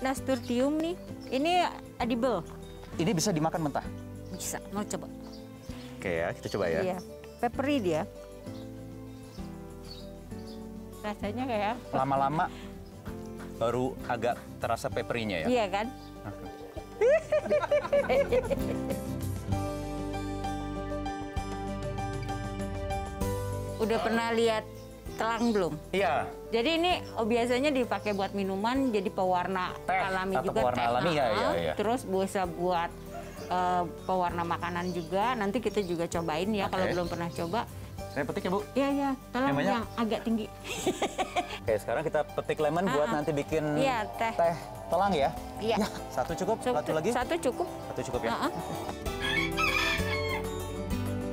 nasturtium nih. Ini edible. Ini bisa dimakan mentah? Bisa, mau coba? Oke ya, kita coba ya. Iya, peppery dia. Rasanya kayak... Lama-lama baru agak terasa peperinya ya? Iya kan? Udah pernah lihat telang belum? Iya. Jadi ini biasanya dipakai buat minuman, jadi pewarna Teh, alami atau juga. pewarna alami, ya. Terus bisa buat pewarna makanan juga. Nanti kita juga cobain ya, kalau belum pernah coba. Saya petik ya, Bu? Iya. Telang yang agak tinggi. Oke, sekarang kita petik lemon buat nanti bikin teh telang ya? Iya. Ya, satu cukup? Satu lagi? Satu cukup. Satu cukup ya?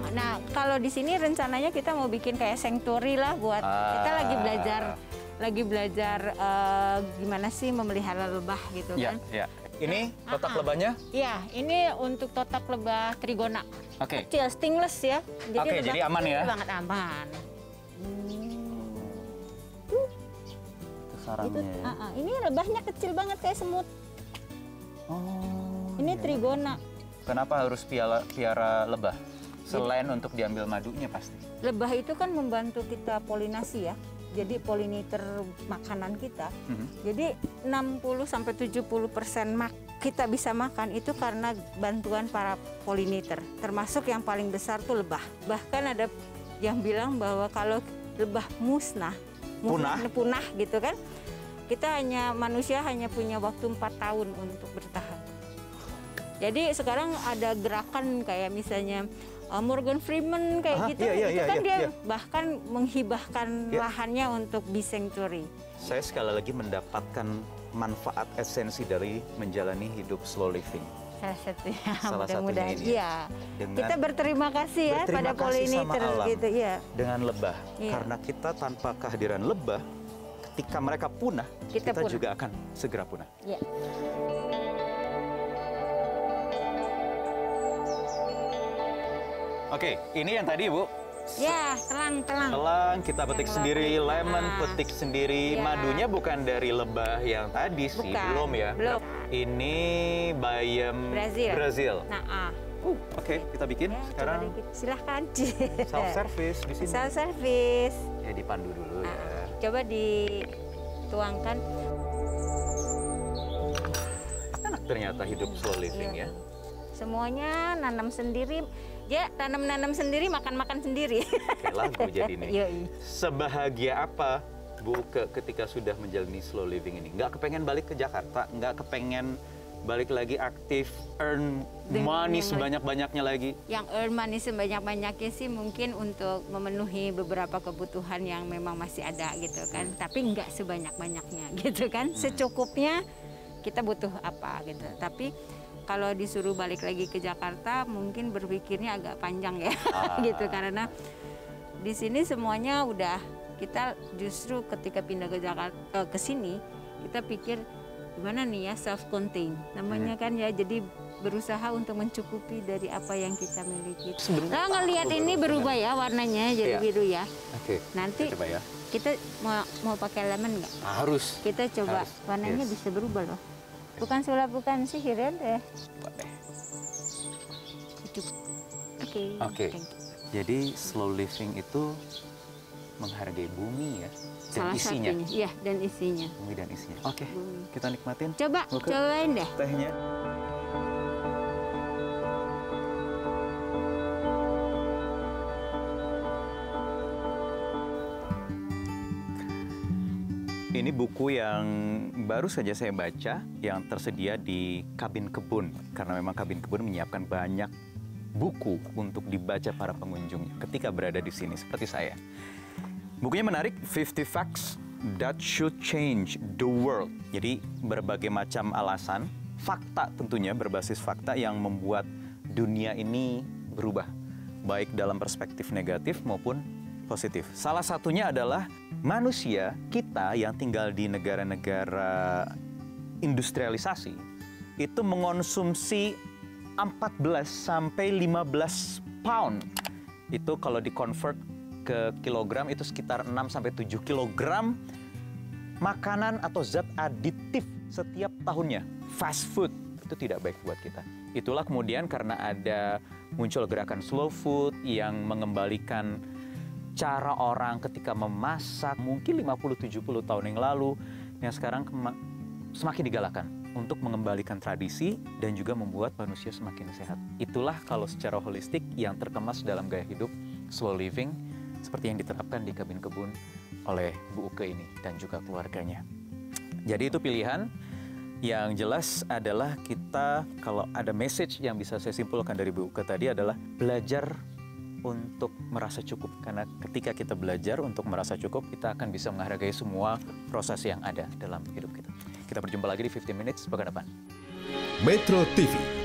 Nah, kalau di sini rencananya kita mau bikin kayak sanctuary lah buat kita lagi belajar gimana sih memelihara lebah gitu kan. Iya. Ini totak lebahnya? Iya, ini untuk totak lebah trigona. Oke. Kecil, stingless ya. Jadi aman ya? Banget aman. Sarangnya ya? Ini lebahnya kecil banget kayak semut. Oh. Ini trigona. Kenapa harus piara lebah? Selain untuk diambil madunya pasti. Lebah itu kan membantu kita polinasi ya. Jadi pollinator makanan kita. Jadi 60-70% kita bisa makan itu karena bantuan para pollinator. Termasuk yang paling besar tuh lebah. Bahkan ada yang bilang bahwa kalau lebah punah gitu kan. Manusia hanya punya waktu 4 tahun untuk bertahan. Jadi sekarang ada gerakan kayak misalnya Morgan Freeman kayak gitu, dia bahkan menghibahkan lahannya untuk bee sanctuary. Saya sekali lagi mendapatkan manfaat esensi dari menjalani hidup slow living. Salah satunya ini. Iya. Kita berterima kasih ya pada pollinator gitu ya. Dengan lebah, karena kita tanpa kehadiran lebah, ketika mereka punah, kita juga akan segera punah. Iya. Oke, ini yang tadi, Bu. Ya, telang. Telang, kita petik sendiri, lemon petik sendiri. Madunya bukan dari lebah yang tadi sih, belum ya? Belum. Ini bayam Brazil. Oke, kita bikin sekarang. Silahkan. Self service di sini. Self service. Ya dipandu dulu ya. Coba dituangkan. Enak ternyata hidup slow living ya. Semuanya nanam sendiri. Ya, tanam-nanam sendiri, makan-makan sendiri. Kayak lagu jadi nih. Sebahagia apa, Bu, ketika sudah menjalani slow living ini? Nggak kepengen balik ke Jakarta, nggak kepengen balik lagi aktif, earn money sebanyak-banyaknya lagi? Yang earn money sebanyak-banyaknya sih mungkin untuk memenuhi beberapa kebutuhan yang memang masih ada gitu kan. Tapi nggak sebanyak-banyaknya gitu kan. Secukupnya kita butuh apa gitu. Tapi kalau disuruh balik lagi ke Jakarta, mungkin berpikirnya agak panjang ya, gitu. Karena di sini semuanya udah, kita justru ketika pindah ke Jakarta, ke sini, kita pikir gimana nih ya, self-contained. Namanya kan ya, jadi berusaha untuk mencukupi dari apa yang kita miliki. Nah, ngelihat ini berubah ya warnanya, jadi biru ya. Oke, nanti coba ya. Kita mau pakai lemon nggak? Harus. Kita coba, warnanya bisa berubah loh. Bukan sulap, bukan sihir ya. Oke. Jadi slow living itu menghargai bumi ya, dan isinya. Iya, dan isinya. Bumi dan isinya. Oke, kita nikmatin. Cobain deh. Tehnya. Ini buku yang baru saja saya baca yang tersedia di Kabin Kebun. Karena memang Kabin Kebun menyiapkan banyak buku untuk dibaca para pengunjungnya ketika berada di sini, seperti saya. Bukunya menarik, 50 Facts That Should Change the World. Jadi berbagai macam alasan, fakta tentunya, berbasis fakta yang membuat dunia ini berubah. Baik dalam perspektif negatif maupun positif. Salah satunya adalah manusia kita yang tinggal di negara-negara industrialisasi itu mengonsumsi 14 sampai 15 pound. Itu kalau di-convert ke kilogram itu sekitar 6 sampai 7 kilogram makanan atau zat aditif setiap tahunnya. Fast food itu tidak baik buat kita. Itulah kemudian karena ada muncul gerakan slow food yang mengembalikan cara orang ketika memasak mungkin 50-70 tahun yang lalu, yang sekarang semakin digalakan untuk mengembalikan tradisi dan juga membuat manusia semakin sehat. Itulah kalau secara holistik yang terkemas dalam gaya hidup slow living seperti yang diterapkan di Kabin Kebun oleh Bu Uke ini dan juga keluarganya. Jadi itu pilihan. Yang jelas adalah kita, kalau ada message yang bisa saya simpulkan dari Bu Uke tadi adalah belajar untuk merasa cukup. Karena ketika kita belajar untuk merasa cukup, kita akan bisa menghargai semua proses yang ada dalam hidup kita. Kita berjumpa lagi di 15 Minutes pekan depan. Metro TV